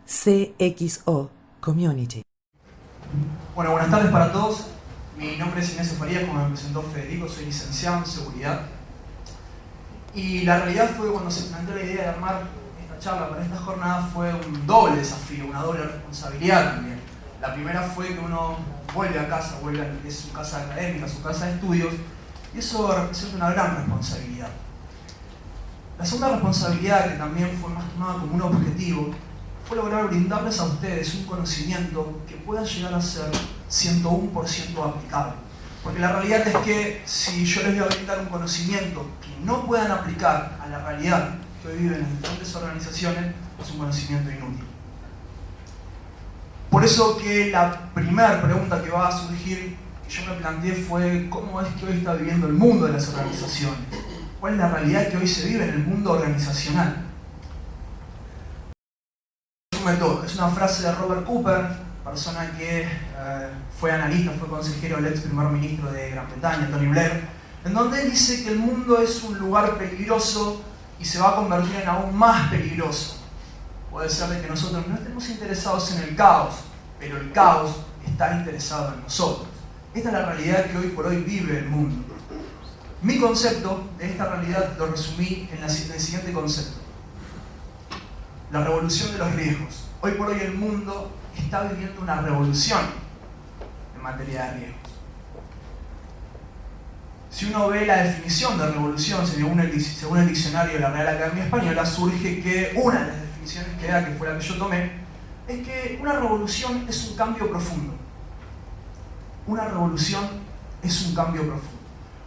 CXO Community. Bueno, buenas tardes para todos. Mi nombre es Ignacio Farías, como me presentó Federico, soy licenciado en seguridad. Y la realidad fue que cuando se planteó la idea de armar esta charla para esta jornada fue un doble desafío, una doble responsabilidad también. La primera fue que uno vuelve a casa, vuelve a lo que es su casa académica, su casa de estudios, y eso representa una gran responsabilidad. La segunda responsabilidad, que también fue más tomada como un objetivo, fue lograr brindarles a ustedes un conocimiento que pueda llegar a ser 101% aplicable. Porque la realidad es que si yo les voy a brindar un conocimiento que no puedan aplicar a la realidad que hoy viven las diferentes organizaciones, es un conocimiento inútil. Por eso que la primera pregunta que va a surgir, que yo me planteé, fue ¿cómo es que hoy está viviendo el mundo de las organizaciones? ¿Cuál es la realidad que hoy se vive en el mundo organizacional? Todo. Es una frase de Robert Cooper, persona que fue analista, fue consejero del ex primer ministro de Gran Bretaña, Tony Blair, en donde él dice que el mundo es un lugar peligroso y se va a convertir en aún más peligroso. Puede ser de que nosotros no estemos interesados en el caos, pero el caos está interesado en nosotros. Esta es la realidad que hoy por hoy vive el mundo. Mi concepto de esta realidad lo resumí en el siguiente concepto: la revolución de los riesgos. Hoy por hoy el mundo está viviendo una revolución en materia de riesgos. Si uno ve la definición de revolución según el diccionario de la Real Academia Española, surge que una de las definiciones que da, que fue la que yo tomé, es que una revolución es un cambio profundo. Una revolución es un cambio profundo.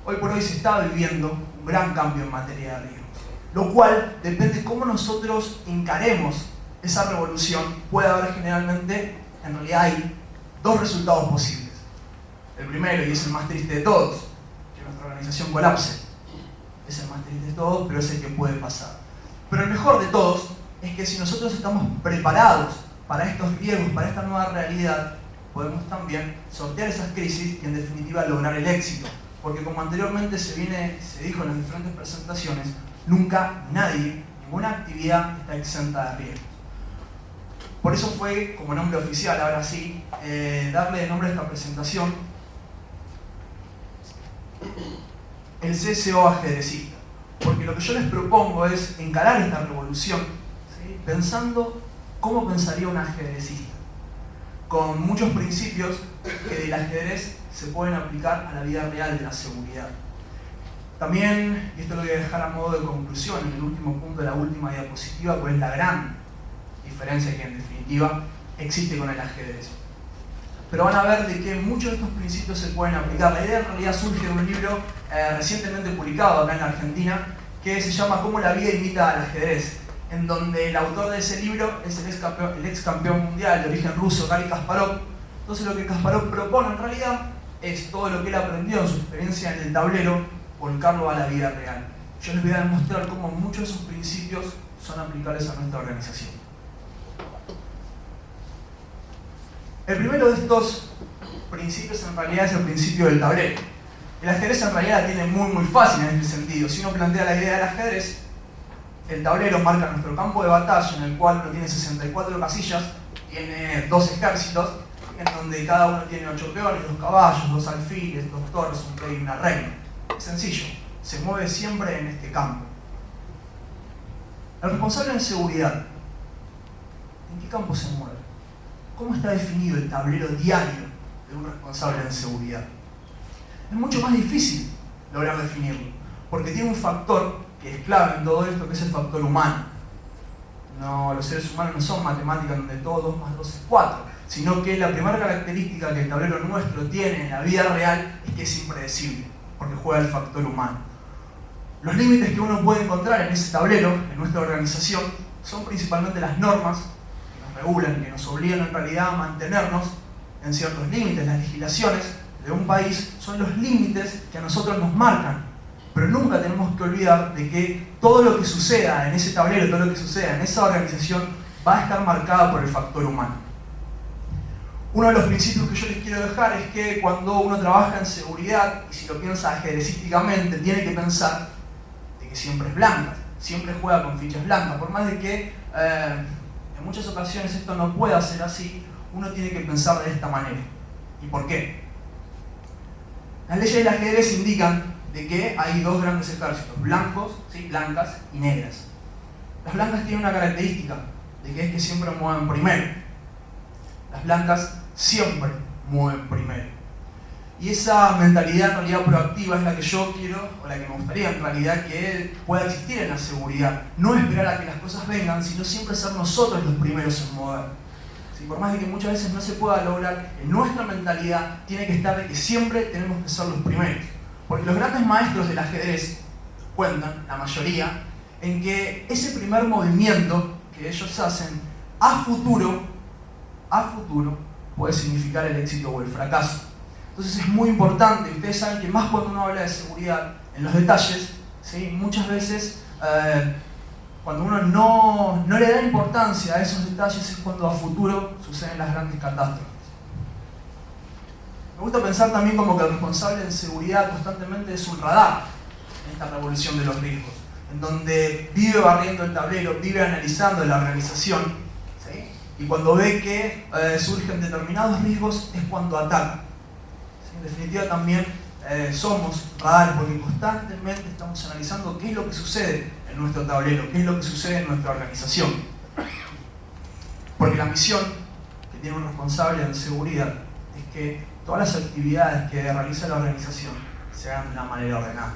Hoy por hoy se está viviendo un gran cambio en materia de riesgos, lo cual depende de cómo nosotros encaremos esa revolución. Puede haber generalmente, en realidad hay dos resultados posibles. El primero, y es el más triste de todos, que nuestra organización colapse. Es el más triste de todos, pero es el que puede pasar. Pero el mejor de todos es que si nosotros estamos preparados para estos riesgos, para esta nueva realidad, podemos también sortear esas crisis y en definitiva lograr el éxito. Porque como anteriormente se dijo en las diferentes presentaciones, nunca nadie, ninguna actividad está exenta de riesgos. Por eso fue, como nombre oficial, ahora sí, darle de nombre a esta presentación el CSO ajedrecista. Porque lo que yo les propongo es encarar esta revolución, ¿sí?, pensando cómo pensaría un ajedrecista, con muchos principios que del ajedrez se pueden aplicar a la vida real de la seguridad. También, y esto lo voy a dejar a modo de conclusión en el último punto de la última diapositiva, pues es la gran diferencia que en definitiva existe con el ajedrez. Pero van a ver de que muchos de estos principios se pueden aplicar. La idea en realidad surge de un libro recientemente publicado acá en la Argentina, que se llama Cómo la vida imita al ajedrez, en donde el autor de ese libro es el ex campeón mundial de origen ruso, Garry Kasparov. Entonces lo que Kasparov propone en realidad es todo lo que él aprendió en su experiencia en el tablero, volcarlo a la vida real. Yo les voy a demostrar cómo muchos de esos principios son aplicables a nuestra organización. El primero de estos principios en realidad es el principio del tablero. El ajedrez en realidad la tiene muy fácil en este sentido. Si uno plantea la idea del ajedrez, el tablero marca nuestro campo de batalla, en el cual uno tiene 64 casillas, tiene 2 ejércitos, en donde cada uno tiene 8 peones, 2 caballos, 2 alfiles, 2 torres, un rey y una reina. Es sencillo, se mueve siempre en este campo. El responsable en seguridad, ¿en qué campo se mueve? ¿Cómo está definido el tablero diario de un responsable en seguridad? Es mucho más difícil lograr definirlo, porque tiene un factor que es clave en todo esto, que es el factor humano. No, los seres humanos no son matemáticas donde todo 2 más 2 es 4, sino que la primera característica que el tablero nuestro tiene en la vida real es que es impredecible, porque juega el factor humano. Los límites que uno puede encontrar en ese tablero, en nuestra organización, son principalmente las normas que nos regulan, que nos obligan en realidad a mantenernos en ciertos límites. Las legislaciones de un país son los límites que a nosotros nos marcan. Pero nunca tenemos que olvidar de que todo lo que suceda en ese tablero, todo lo que suceda en esa organización, va a estar marcado por el factor humano. Uno de los principios que yo les quiero dejar es que cuando uno trabaja en seguridad, y si lo piensa ajedrecísticamente, tiene que pensar de que siempre es blanca, siempre juega con fichas blancas, por más de que En muchas ocasiones esto no puede ser así, uno tiene que pensar de esta manera. ¿Y por qué? Las leyes del ajedrez indican de que hay dos grandes ejércitos, blancos, ¿sí? Blancas y negras. Las blancas tienen una característica, de que es que siempre mueven primero. Las blancas siempre mueven primero. Y esa mentalidad en realidad proactiva es la que yo quiero, o la que me gustaría en realidad que pueda existir en la seguridad. No esperar a que las cosas vengan, sino siempre ser nosotros los primeros en mover. ¿Sí? Por más de que muchas veces no se pueda lograr, en nuestra mentalidad tiene que estar de que siempre tenemos que ser los primeros. Porque los grandes maestros del ajedrez cuentan, la mayoría, en que ese primer movimiento que ellos hacen a futuro puede significar el éxito o el fracaso. Entonces es muy importante, ustedes saben que más cuando uno habla de seguridad en los detalles, ¿sí? Muchas veces cuando uno no le da importancia a esos detalles es cuando a futuro suceden las grandes catástrofes. Me gusta pensar también como que el responsable de seguridad constantemente es un radar en esta revolución de los riesgos, en donde vive barriendo el tablero, vive analizando la organización, ¿sí? Y cuando ve que surgen determinados riesgos es cuando ataca. ¿Sí? En definitiva también somos radares porque constantemente estamos analizando qué es lo que sucede en nuestro tablero, qué es lo que sucede en nuestra organización. Porque la misión que tiene un responsable de seguridad es que todas las actividades que realiza la organización se hagan de una manera ordenada.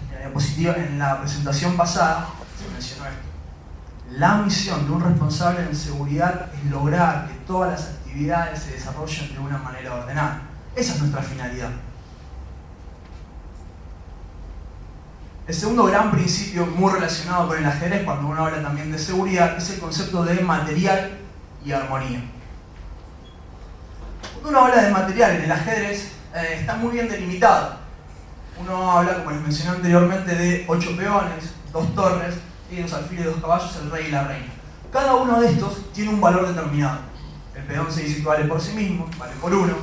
En la diapositiva, en la presentación pasada, se mencionó esto. La misión de un responsable en seguridad es lograr que todas las actividades se desarrollen de una manera ordenada. Esa es nuestra finalidad. El segundo gran principio muy relacionado con el ajedrez, cuando uno habla también de seguridad, es el concepto de material y armonía. Cuando uno habla de material en el ajedrez, está muy bien delimitado. Uno habla, como les mencioné anteriormente, de 8 peones, 2 torres, y 2 alfiles, 2 caballos, el rey y la reina. Cada uno de estos tiene un valor determinado. El peón se dice que vale por sí mismo, vale por 1.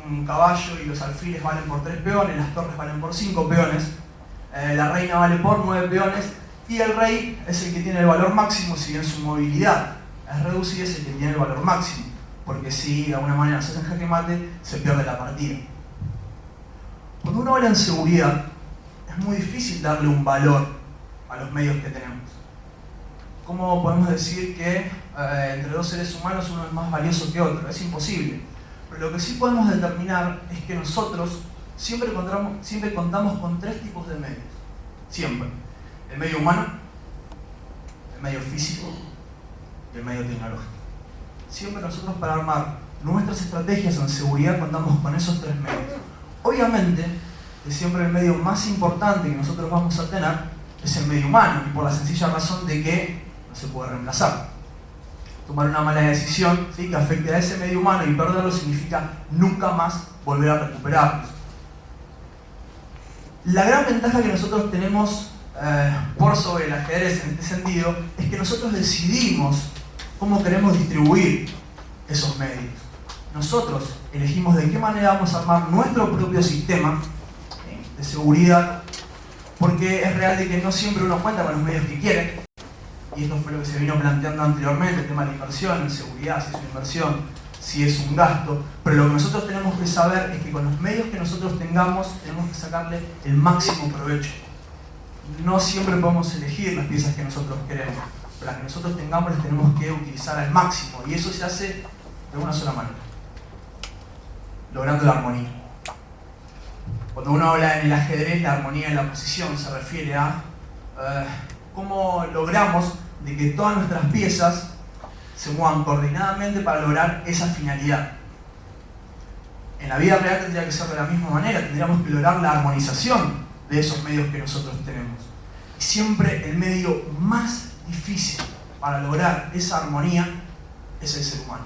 Un caballo y los alfiles valen por 3 peones, las torres valen por 5 peones. La reina vale por 9 peones. Y el rey es el que tiene el valor máximo, si bien su movilidad es reducida, es el que tiene el valor máximo. Porque si de alguna manera se hace jaque mate, se pierde la partida. Cuando uno habla en seguridad, es muy difícil darle un valor a los medios que tenemos. ¿Cómo podemos decir que entre dos seres humanos uno es más valioso que otro? Es imposible. Pero lo que sí podemos determinar es que nosotros siempre contamos con 3 tipos de medios. Siempre. El medio humano, el medio físico y el medio tecnológico. Siempre nosotros para armar nuestras estrategias en seguridad contamos con esos 3 medios. Obviamente, que siempre el medio más importante que nosotros vamos a tener es el medio humano, y por la sencilla razón de que no se puede reemplazar. Tomar una mala decisión, ¿sí?, que afecte a ese medio humano y perderlo significa nunca más volver a recuperarlos. La gran ventaja que nosotros tenemos por sobre el ajedrez en este sentido es que nosotros decidimos cómo queremos distribuir esos medios. Nosotros elegimos de qué manera vamos a armar nuestro propio sistema de seguridad, porque es real de que no siempre uno cuenta con los medios que quiere, y esto fue lo que se vino planteando anteriormente, el tema de la inversión en seguridad, si es una inversión, si es un gasto, pero lo que nosotros tenemos que saber es que con los medios que nosotros tengamos, tenemos que sacarle el máximo provecho. No siempre podemos elegir las piezas que nosotros queremos, pero las que nosotros tengamos las tenemos que utilizar al máximo, y eso se hace de una sola manera, logrando la armonía. Cuando uno habla en el ajedrez, la armonía en la posición se refiere a cómo logramos de que todas nuestras piezas se muevan coordinadamente para lograr esa finalidad. En la vida real tendría que ser de la misma manera, tendríamos que lograr la armonización de esos medios que nosotros tenemos. Y siempre el medio más difícil para lograr esa armonía es el ser humano.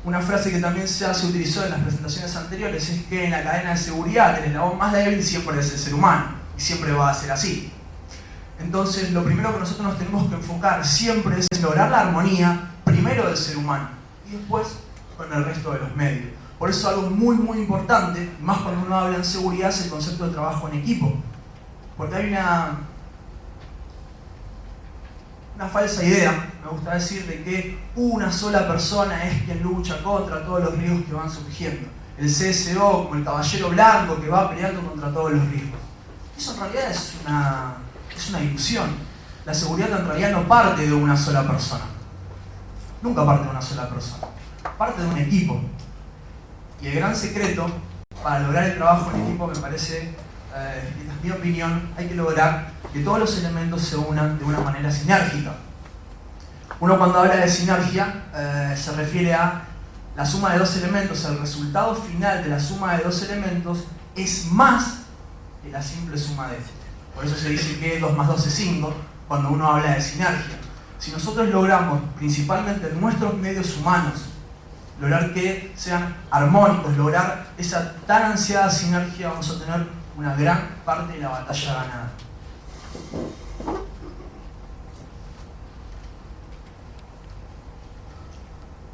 Una frase que también se utilizó en las presentaciones anteriores es que en la cadena de seguridad el eslabón más débil siempre es el ser humano, y siempre va a ser así. Entonces, lo primero que nosotros nos tenemos que enfocar siempre es lograr la armonía, primero del ser humano, y después con el resto de los medios. Por eso algo muy muy importante, más cuando uno habla en seguridad, es el concepto de trabajo en equipo. Porque hay una una falsa idea, me gusta decir, de que una sola persona es quien lucha contra todos los riesgos que van surgiendo. El CSO como el caballero blanco que va peleando contra todos los riesgos. Eso en realidad es una ilusión. La seguridad en realidad no parte de una sola persona. Nunca parte de una sola persona. Parte de un equipo. Y el gran secreto para lograr el trabajo en equipo, me parece, en mi opinión, hay que lograr que todos los elementos se unan de una manera sinérgica. Uno cuando habla de sinergia se refiere a la suma de dos elementos. El resultado final de la suma de dos elementos es más que la simple suma de estos. Por eso se dice que 2 más 2 es 5 cuando uno habla de sinergia. Si nosotros logramos, principalmente en nuestros medios humanos, lograr que sean armónicos, lograr esa tan ansiada sinergia, vamos a tener una gran parte de la batalla ganada.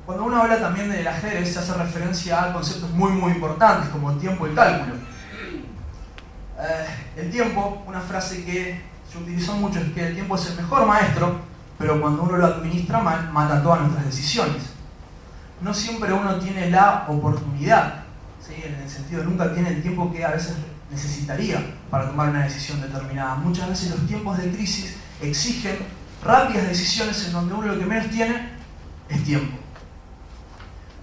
Cuando uno habla también del ajedrez, se hace referencia a conceptos muy importantes como el tiempo y el cálculo. El tiempo, una frase que se utilizó mucho, es que el tiempo es el mejor maestro, pero cuando uno lo administra mal, mata todas nuestras decisiones. No siempre uno tiene la oportunidad, ¿sí? En el sentido de nunca tiene el tiempo que a veces necesitaría para tomar una decisión determinada. Muchas veces los tiempos de crisis exigen rápidas decisiones en donde uno lo que menos tiene es tiempo.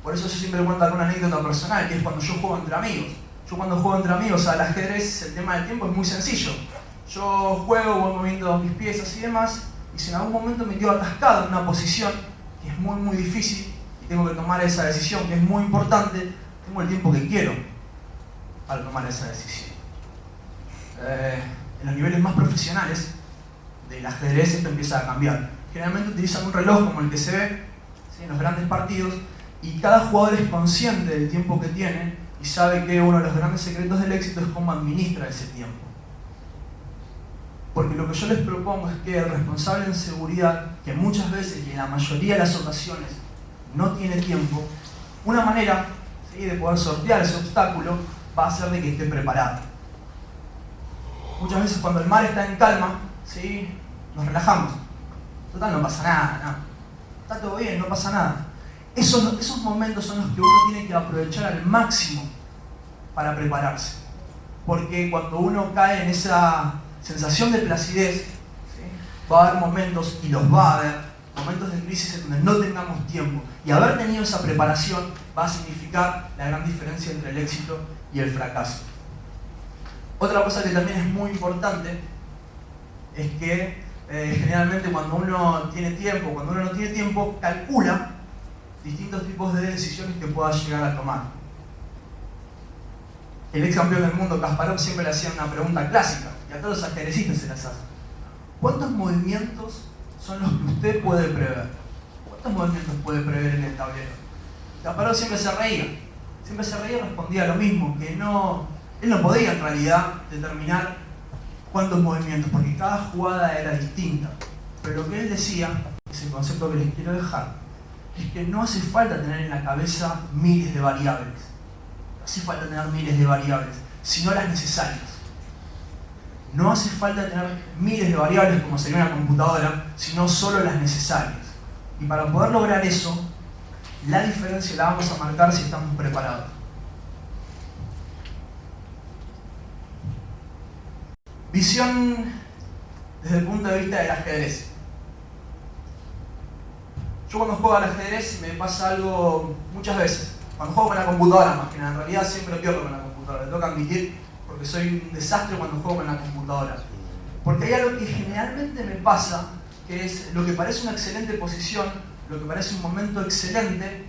Por eso yo siempre cuento una anécdota personal, que es cuando yo juego entre amigos. Yo cuando juego entre amigos al ajedrez, el tema del tiempo es muy sencillo. Yo juego, voy moviendo mis piezas y demás, y si en algún momento me quedo atascado en una posición que es muy difícil, y tengo que tomar esa decisión que es muy importante, tengo el tiempo que quiero para tomar esa decisión. En los niveles más profesionales del ajedrez esto empieza a cambiar. Generalmente utilizan un reloj como el que se ve, ¿sí?, en los grandes partidos, y cada jugador es consciente del tiempo que tiene y sabe que uno de los grandes secretos del éxito es cómo administra ese tiempo. Porque lo que yo les propongo es que el responsable en seguridad, que muchas veces y en la mayoría de las ocasiones no tiene tiempo, una manera, ¿sí?, de poder sortear ese obstáculo va a ser de que esté preparado. Muchas veces cuando el mar está en calma, ¿sí?, nos relajamos. Total, no pasa nada, no. Está todo bien, no pasa nada. Esos momentos son los que uno tiene que aprovechar al máximo para prepararse. Porque cuando uno cae en esa sensación de placidez, ¿sí?, va a haber momentos, y los va a haber, momentos de crisis en donde no tengamos tiempo. Y haber tenido esa preparación va a significar la gran diferencia entre el éxito y el fracaso. Otra cosa que también es muy importante es que generalmente cuando uno tiene tiempo, cuando uno no tiene tiempo, calcula distintos tipos de decisiones que pueda llegar a tomar. El ex campeón del mundo, Kasparov, siempre le hacía una pregunta clásica, y a todos los ajedrecistas se las hace. ¿Cuántos movimientos son los que usted puede prever? ¿Cuántos movimientos puede prever en el tablero? Kasparov siempre se reía y respondía lo mismo, que él no podía en realidad determinar cuántos movimientos, porque cada jugada era distinta. Pero lo que él decía, ese concepto que les quiero dejar, es que no hace falta tener en la cabeza miles de variables. No hace falta tener miles de variables, sino las necesarias. No hace falta tener miles de variables como sería una computadora, sino solo las necesarias. Y para poder lograr eso, la diferencia la vamos a marcar si estamos preparados. Visión desde el punto de vista del ajedrez. Yo cuando juego al ajedrez me pasa algo muchas veces. Cuando juego con la computadora más que nada, en realidad siempre pierdo con la computadora, tengo que admitir, porque soy un desastre cuando juego con la computadora. Porque hay algo que generalmente me pasa, que es lo que parece una excelente posición, lo que parece un momento excelente,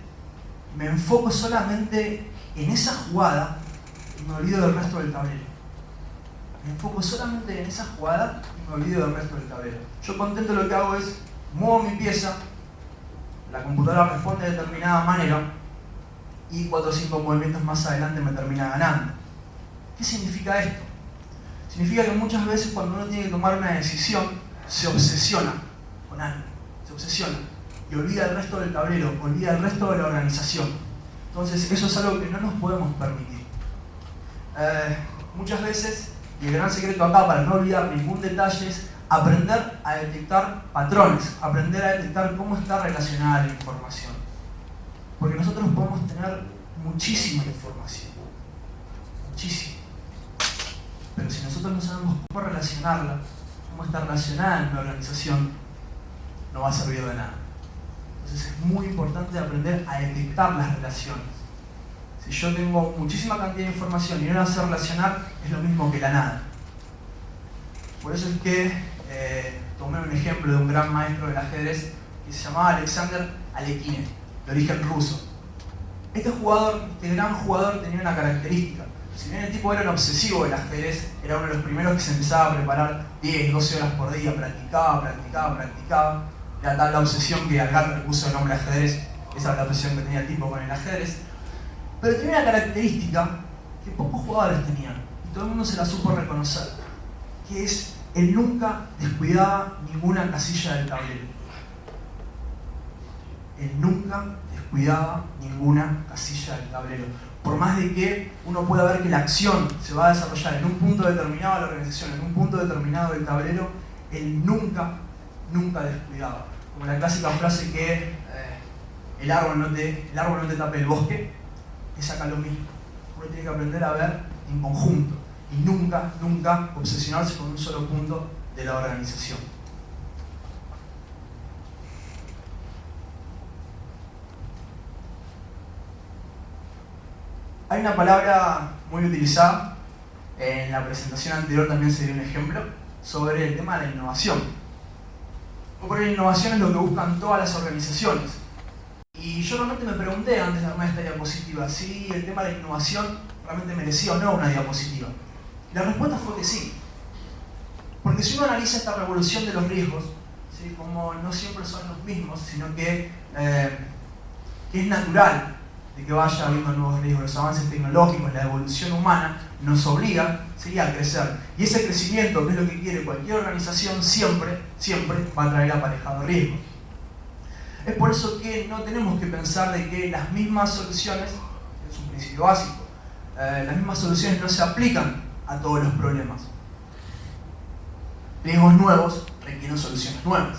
me enfoco solamente en esa jugada y me olvido del resto del tablero. Me enfoco solamente en esa jugada y me olvido del resto del tablero. Yo contento lo que hago es, muevo mi pieza, la computadora responde de determinada manera y 4 o 5 movimientos más adelante me termina ganando. ¿Qué significa esto? Significa que muchas veces cuando uno tiene que tomar una decisión, se obsesiona con algo, se obsesiona y olvida el resto del tablero, olvida el resto de la organización. Entonces eso es algo que no nos podemos permitir. Muchas veces, y el gran secreto acá para no olvidar ningún detalle es aprender a detectar patrones, aprender a detectar cómo está relacionada la información. Porque nosotros podemos tener muchísima información, muchísima. Pero si nosotros no sabemos cómo relacionarla, cómo está relacionada en una organización, no va a servir de nada. Entonces es muy importante aprender a detectar las relaciones. Si yo tengo muchísima cantidad de información y no la sé relacionar, es lo mismo que la nada. Por eso es que tomé un ejemplo de un gran maestro del ajedrez que se llamaba Alexander Alekhine, de origen ruso. Este gran jugador tenía una característica. Si bien el tipo era un obsesivo del ajedrez, era uno de los primeros que se empezaba a preparar 10, 12 horas por día, practicaba. Era tal la obsesión que al gato le puso el nombre ajedrez. Esa era la obsesión que tenía el tipo con el ajedrez. Pero tenía una característica que pocos jugadores tenían, y todo el mundo se la supo reconocer, que es él nunca descuidaba ninguna casilla del tablero. Él nunca descuidaba ninguna casilla del tablero. Por más de que uno pueda ver que la acción se va a desarrollar en un punto determinado de la organización, en un punto determinado del tablero, él nunca descuidaba. Como la clásica frase que el árbol no te tape el bosque, es acá lo mismo. Uno tiene que aprender a ver en conjunto y nunca obsesionarse con un solo punto de la organización. Hay una palabra muy utilizada, en la presentación anterior también se dio un ejemplo, sobre el tema de la innovación. Porque la innovación es lo que buscan todas las organizaciones. Y yo realmente me pregunté antes de armar esta diapositiva si el tema de la innovación realmente merecía o no una diapositiva. Y la respuesta fue que sí. Porque si uno analiza esta revolución de los riesgos, ¿sí? Como no siempre son los mismos, sino que es natural de que vaya habiendo nuevos riesgos, los avances tecnológicos, la evolución humana nos obliga, ¿sí?, a crecer. Y ese crecimiento, que es lo que quiere cualquier organización, siempre va a traer aparejado riesgos. Es por eso que no tenemos que pensar de que las mismas soluciones, es un principio básico, las mismas soluciones no se aplican a todos los problemas. Riesgos nuevos requieren soluciones nuevas.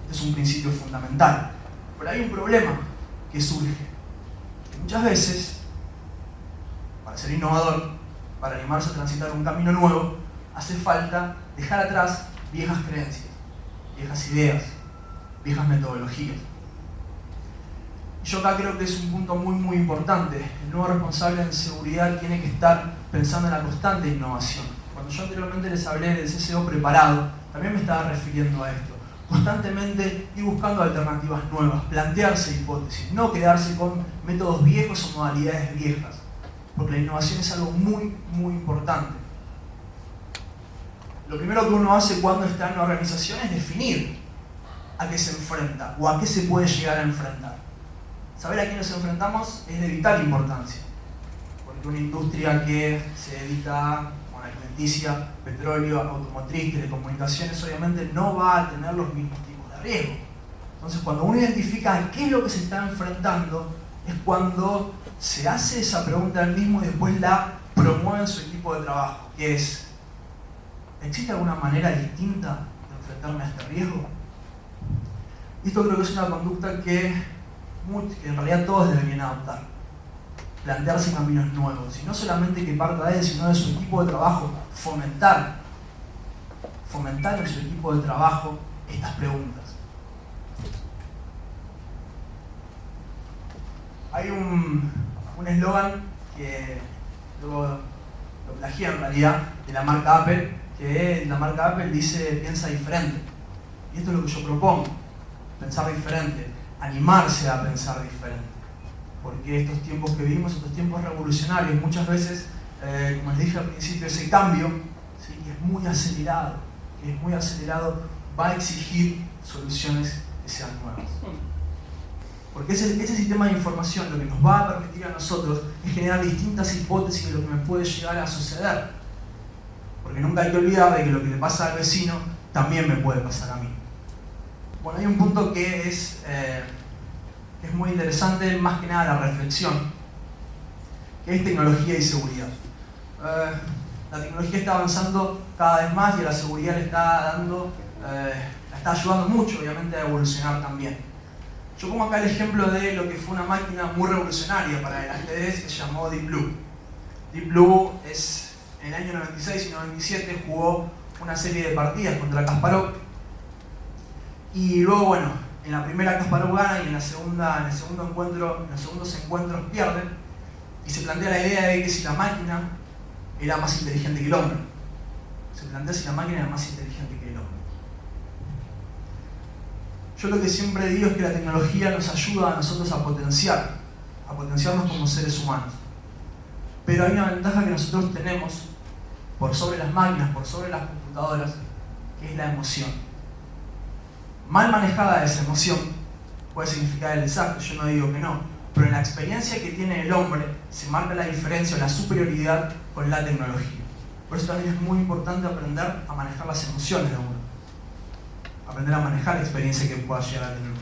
Este es un principio fundamental. Pero hay un problema que surge. Muchas veces, para ser innovador, para animarse a transitar un camino nuevo, hace falta dejar atrás viejas creencias, viejas ideas, viejas metodologías. Y yo acá creo que es un punto muy importante. El nuevo responsable en seguridad tiene que estar pensando en la constante innovación. Cuando yo anteriormente les hablé del CCO preparado, también me estaba refiriendo a esto. Constantemente ir buscando alternativas nuevas, plantearse hipótesis, no quedarse con métodos viejos o modalidades viejas, porque la innovación es algo muy importante. Lo primero que uno hace cuando está en una organización es definir a qué se enfrenta o a qué se puede llegar a enfrentar. Saber a qué nos enfrentamos es de vital importancia, porque una industria que se dedica a alimenticia, petróleo, automotriz, telecomunicaciones, obviamente no va a tener los mismos tipos de riesgo. Entonces, cuando uno identifica a qué es lo que se está enfrentando, es cuando se hace esa pregunta al mismo y después la promueve en su equipo de trabajo, que es: ¿existe alguna manera distinta de enfrentarme a este riesgo? Esto creo que es una conducta que en realidad todos deberían adoptar. Plantearse caminos nuevos, y no solamente que parta de él, sino de su equipo de trabajo, fomentar en su equipo de trabajo estas preguntas. Hay un eslogan que luego lo plagié en realidad, de la marca Apple, que la marca Apple dice: piensa diferente. Y esto es lo que yo propongo: pensar diferente, animarse a pensar diferente. Porque estos tiempos que vivimos, estos tiempos revolucionarios, muchas veces, como les dije al principio, ese cambio, ¿sí?, que es muy acelerado, va a exigir soluciones que sean nuevas. Porque ese sistema de información lo que nos va a permitir a nosotros es generar distintas hipótesis de lo que me puede llegar a suceder. Porque nunca hay que olvidar de que lo que le pasa al vecino también me puede pasar a mí. Bueno, hay un punto que es muy interesante, más que nada la reflexión, que es tecnología y seguridad. La tecnología está avanzando cada vez más y a la seguridad le está la está ayudando mucho, obviamente, a evolucionar también. Yo pongo acá el ejemplo de lo que fue una máquina muy revolucionaria para el ajedrez que se llamó Deep Blue. Deep Blue en el año 96 y 97 jugó una serie de partidas contra Kasparov y luego, bueno, en la primera Kasparov gana y en los segundos encuentros pierde y se plantea la idea de que si la máquina era más inteligente que el hombre. Se plantea si la máquina era más inteligente que el hombre. Yo lo que siempre digo es que la tecnología nos ayuda a nosotros a potenciarnos como seres humanos. Pero hay una ventaja que nosotros tenemos por sobre las máquinas, por sobre las computadoras, que es la emoción. Mal manejada esa emoción puede significar el desastre, yo no digo que no, pero en la experiencia que tiene el hombre se marca la diferencia o la superioridad con la tecnología. Por eso también es muy importante aprender a manejar las emociones de uno, aprender a manejar la experiencia que pueda llegar a tener uno,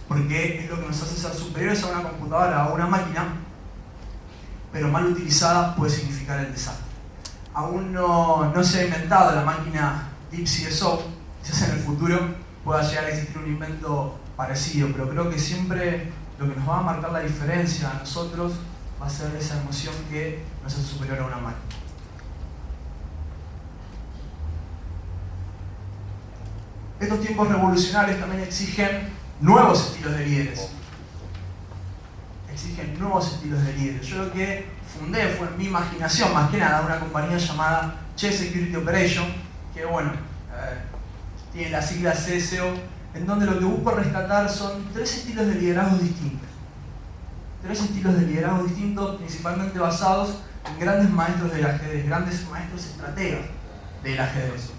porque es lo que nos hace ser superiores a una computadora o a una máquina, pero mal utilizada puede significar el desastre. Aún no se ha inventado la máquina Deep CSO, quizás en el futuro pueda llegar a existir un invento parecido, pero creo que siempre lo que nos va a marcar la diferencia a nosotros va a ser esa emoción que nos hace superior a una máquina. Estos tiempos revolucionarios también exigen nuevos estilos de líderes. Yo lo que fundé fue en mi imaginación, más que nada, una compañía llamada Chess Security Operation, que bueno, tiene la sigla CSO, en donde lo que busco rescatar son 3 estilos de liderazgo distintos. 3 estilos de liderazgo distintos, principalmente basados en grandes maestros del ajedrez, grandes maestros estrategas del ajedrez.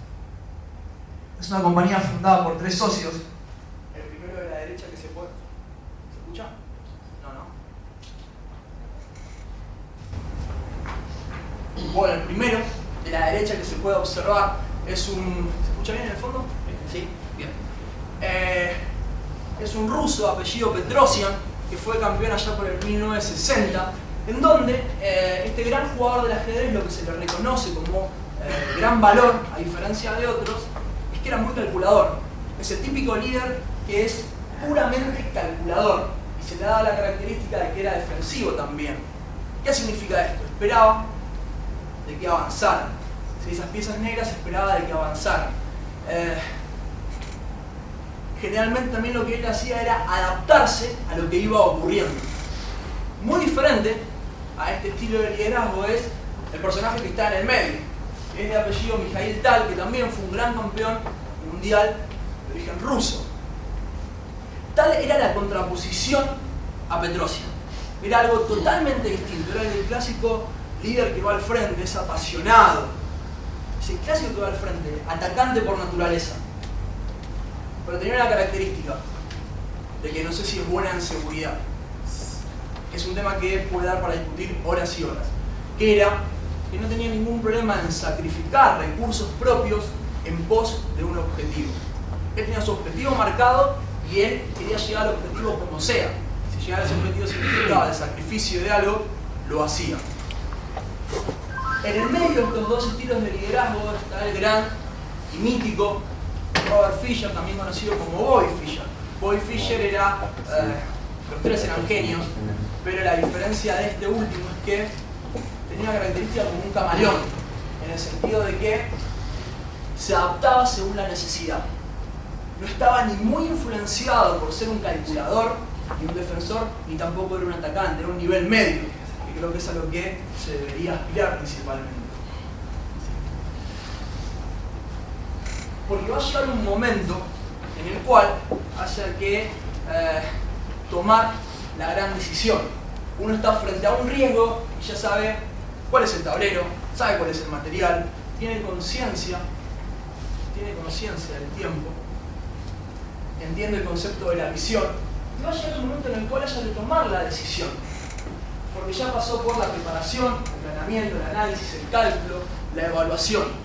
Es una compañía fundada por 3 socios. El primero de la derecha que se puede... ¿Se escucha? No. Bueno, el primero de la derecha que se puede observar es un... ¿Se escucha bien en el fondo? Sí, bien. Es un ruso, apellido Petrosian, que fue campeón allá por el 1960, en donde este gran jugador del ajedrez, lo que se le reconoce como gran valor, a diferencia de otros, es que era muy calculador. Es el típico líder que es puramente calculador y se le da la característica de que era defensivo también. ¿Qué significa esto? Esperaba de que avanzaran. Si esas piezas negras esperaba de que avanzaran. Generalmente también lo que él hacía era adaptarse a lo que iba ocurriendo. Muy diferente a este estilo de liderazgo es el personaje que está en el medio. Es de apellido Mikhail Tal, que también fue un gran campeón mundial de origen ruso. Tal era la contraposición a Petrosian. Era algo totalmente distinto. Era el clásico líder que va al frente, es apasionado. Es el clásico que va al frente, atacante por naturaleza. Pero tenía la característica de que no sé si es buena en seguridad. Es un tema que puede dar para discutir horas y horas. Que era que no tenía ningún problema en sacrificar recursos propios en pos de un objetivo. Él tenía su objetivo marcado y él quería llegar al objetivo como sea. Si llegar a ese objetivo significaba el sacrificio de algo, lo hacía. En el medio de estos 2 estilos de liderazgo está el gran y mítico Robert Fisher, también conocido como Bobby Fischer. Bobby Fischer era, los 3 eran genios, pero la diferencia de este último es que tenía una característica como un camaleón, en el sentido de que se adaptaba según la necesidad. No estaba ni muy influenciado por ser un calculador, ni un defensor, ni tampoco era un atacante, era un nivel medio, que creo que es a lo que se debería aspirar principalmente. Porque va a llegar un momento en el cual haya que tomar la gran decisión. Uno está frente a un riesgo y ya sabe cuál es el tablero, sabe cuál es el material, tiene conciencia del tiempo, entiende el concepto de la visión, y va a llegar un momento en el cual haya que tomar la decisión. Porque ya pasó por la preparación, el planeamiento, el análisis, el cálculo, la evaluación.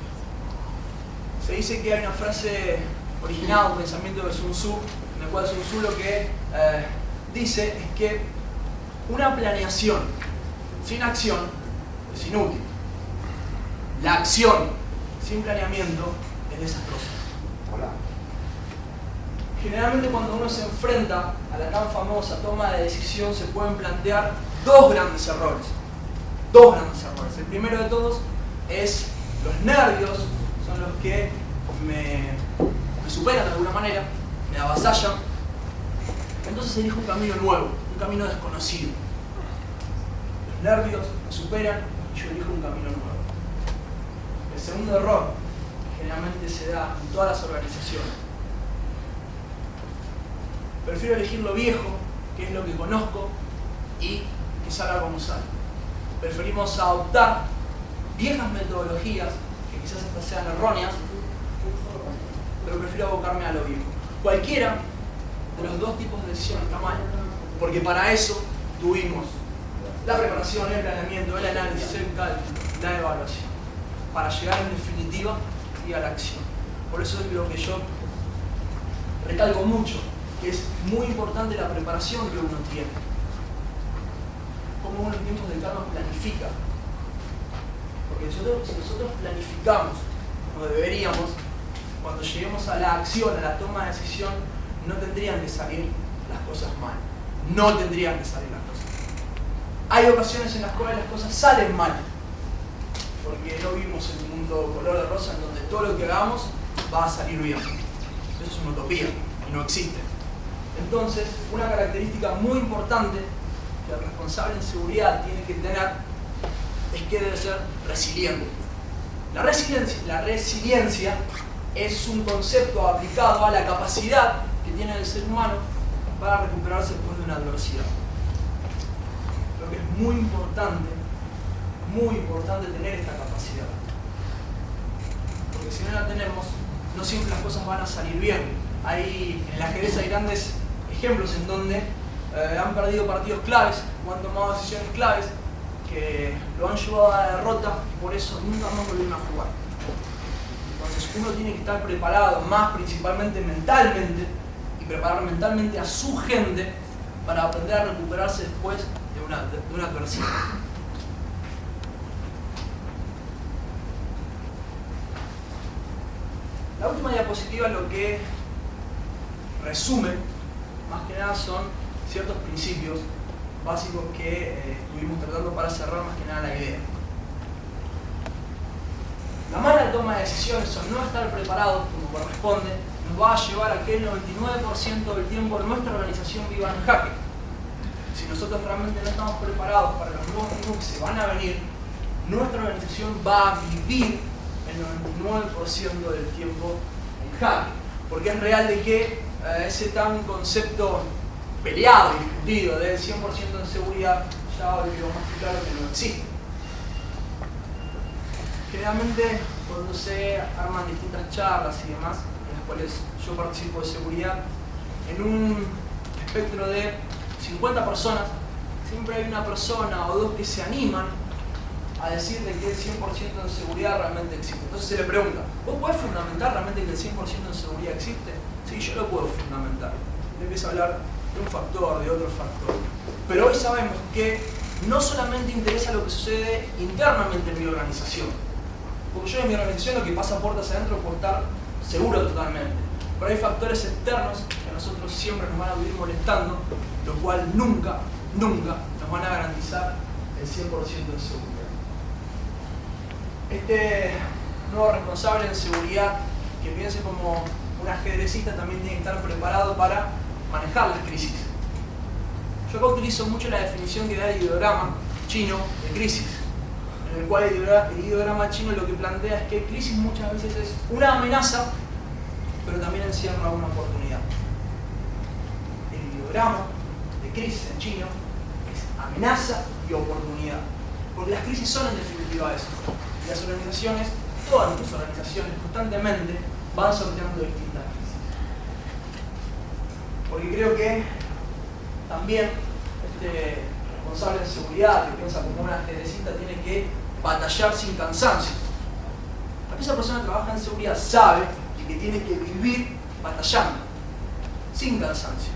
Se dice que hay una frase originada, un pensamiento de Sun Tzu, en el cual Sun Tzu lo que dice es que una planeación sin acción es inútil. La acción sin planeamiento es desastrosa. Generalmente cuando uno se enfrenta a la tan famosa toma de decisión se pueden plantear dos grandes errores. El primero de todos es los nervios, son los que me superan de alguna manera, me avasallan. Entonces elijo un camino nuevo, un camino desconocido. Los nervios me superan y yo elijo un camino nuevo. El segundo error, que generalmente se da en todas las organizaciones, prefiero elegir lo viejo, que es lo que conozco, y que salga como sale. Preferimos adoptar viejas metodologías, que quizás estas sean erróneas, pero prefiero abocarme a lo viejo. Cualquiera de los dos tipos de decisiones está mal, porque para eso tuvimos la preparación, el planeamiento, el análisis, el cálculo, la evaluación, para llegar en definitiva y a la acción. Por eso es lo que yo recalco mucho, que es muy importante la preparación que uno tiene. Cómo uno en tiempos de calma planifica. Porque si nosotros planificamos, como deberíamos, cuando lleguemos a la acción, a la toma de decisión, no tendrían que salir las cosas mal. No tendrían que salir las cosas mal. Hay ocasiones en las cuales las cosas salen mal. Porque no vivimos en un mundo color de rosa en donde todo lo que hagamos va a salir bien. Eso es una utopía y no existe. Entonces, una característica muy importante que el responsable en seguridad tiene que tener es que debe ser resiliente. La resiliencia es un concepto aplicado a la capacidad que tiene el ser humano para recuperarse después de una adversidad. Creo que es muy importante tener esta capacidad. Porque si no la tenemos, no siempre las cosas van a salir bien. En el ajedrez hay grandes ejemplos en donde han perdido partidos claves o han tomado decisiones claves que lo han llevado a la derrota y por eso nunca más volvieron a jugar. Entonces uno tiene que estar preparado, más principalmente mentalmente, y preparar mentalmente a su gente para aprender a recuperarse después de una adversidad. La última diapositiva lo que resume, más que nada, son ciertos principios básicos que estuvimos tratando para cerrar más que nada la idea. La mala toma de decisiones o no estar preparados como corresponde nos va a llevar a que el 99% del tiempo nuestra organización viva en jaque. Si nosotros realmente no estamos preparados para los nuevos tiempos que se van a venir, nuestra organización va a vivir el 99% del tiempo en jaque. Porque es real de que ese tan concepto peleado y discutido del 100% de seguridad ya hoy quedó más claro que no existe. Generalmente cuando se arman distintas charlas y demás, en las cuales yo participo de seguridad, en un espectro de 50 personas, siempre hay una persona o dos que se animan a decir de que el 100% de seguridad realmente existe. Entonces se le pregunta, ¿vos podés fundamentar realmente que el 100% de seguridad existe? Sí, yo lo puedo fundamentar. Y empieza a hablar de un factor, de otro factor. Pero hoy sabemos que no solamente interesa lo que sucede internamente en mi organización. Porque yo en mi organización lo que pasa puertas adentro puedo estar seguro totalmente. Pero hay factores externos que a nosotros siempre nos van a vivir molestando, lo cual nunca nos van a garantizar el 100% de seguridad. Este nuevo responsable en seguridad que piense como un ajedrecista también tiene que estar preparado para manejar las crisis. Yo acá utilizo mucho la definición que da el ideograma chino de crisis, en el cual el ideograma chino lo que plantea es que crisis muchas veces es una amenaza, pero también encierra una oportunidad. El ideograma de crisis en chino es amenaza y oportunidad, porque las crisis son en definitiva eso. Y las organizaciones, todas nuestras organizaciones, constantemente van sorteando distintas crisis. Porque creo que también este responsable de seguridad que piensa como un ajedrecista tiene que batallar sin cansancio. Esa persona que trabaja en seguridad sabe que tiene que vivir batallando, sin cansancio.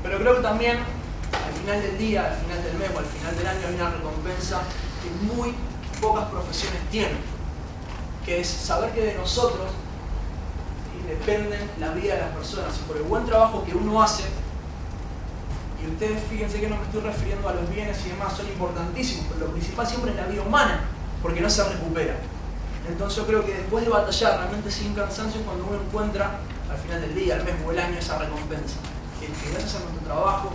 Pero creo que también al final del día, al final del mes o al final del año hay una recompensa que es muy pocas profesiones tienen, que es saber que de nosotros dependen la vida de las personas y por el buen trabajo que uno hace. Y ustedes fíjense que no me estoy refiriendo a los bienes y demás, son importantísimos, pero lo principal siempre es la vida humana, porque no se recupera. Entonces yo creo que después de batallar realmente sin cansancio, cuando uno encuentra al final del día, al mes o el año esa recompensa, que gracias a nuestro trabajo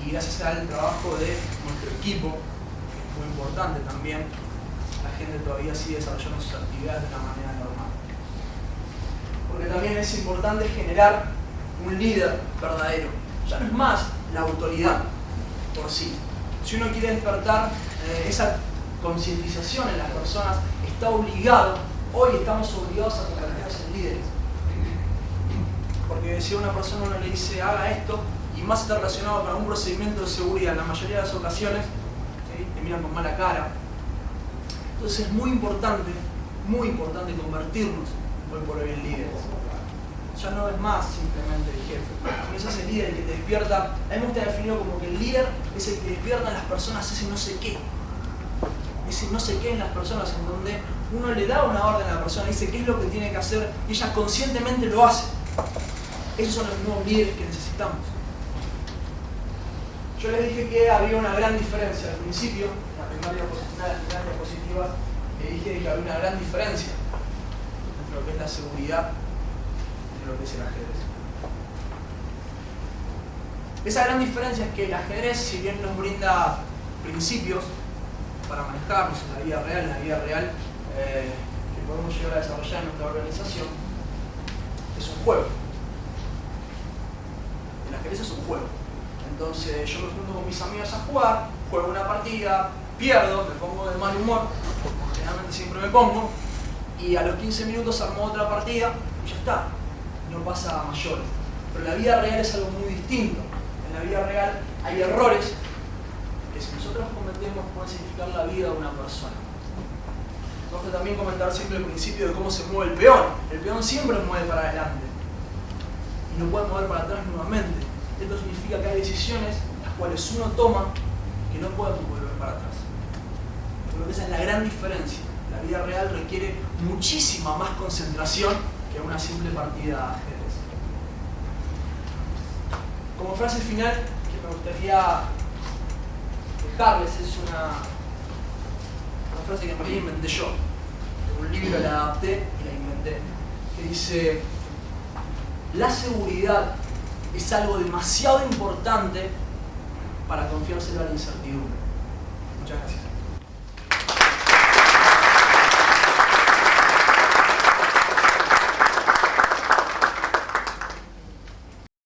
y gracias al trabajo de nuestro equipo, que es muy importante también, la gente todavía sigue desarrollando sus actividades de una manera normal. Porque también es importante generar un líder verdadero. Ya no es más la autoridad por sí. Si uno quiere despertar esa concientización en las personas, está obligado, hoy estamos obligados a convertirnos en líderes. Porque si a una persona uno le dice haga esto, y más está relacionado con algún procedimiento de seguridad, en la mayoría de las ocasiones, ¿sí?, te miran con mala cara. Entonces es muy importante convertirnos hoy por hoy en líderes. Ya no es más simplemente el jefe, no es ese líder el que te despierta. A mí me gusta definirlo como que el líder es el que despierta en las personas ese no sé qué. Ese no sé qué en las personas, en donde uno le da una orden a la persona, dice qué es lo que tiene que hacer y ella conscientemente lo hace. Esos son los nuevos líderes que necesitamos. Yo les dije que había una gran diferencia al principio, en la primera diapositiva, les dije que había una gran diferencia entre lo que es la seguridad y lo que es el ajedrez. Esa gran diferencia es que el ajedrez, si bien nos brinda principios para manejarnos en la vida real, que podemos llegar a desarrollar en nuestra organización, es un juego. El ajedrez es un juego. Entonces yo me junto con mis amigos a jugar, juego una partida, pierdo, me pongo de mal humor, generalmente siempre me pongo, y a los 15 minutos armo otra partida y ya está, no pasa a mayores. Pero en la vida real es algo muy distinto. En la vida real hay errores que si nosotros cometemos pueden significar la vida de una persona. Tengo que también comentar siempre el principio de cómo se mueve el peón. El peón siempre mueve para adelante y no puede mover para atrás nuevamente. Esto significa que hay decisiones las cuales uno toma que no pueden volver para atrás. Creo que esa es la gran diferencia. La vida real requiere muchísima más concentración que una simple partida de ajedrez. Como frase final que me gustaría dejarles es una frase que en realidad inventé yo. En un libro la adapté y la inventé. Que dice: la seguridad es algo demasiado importante para confiárselo a la incertidumbre. Muchas gracias.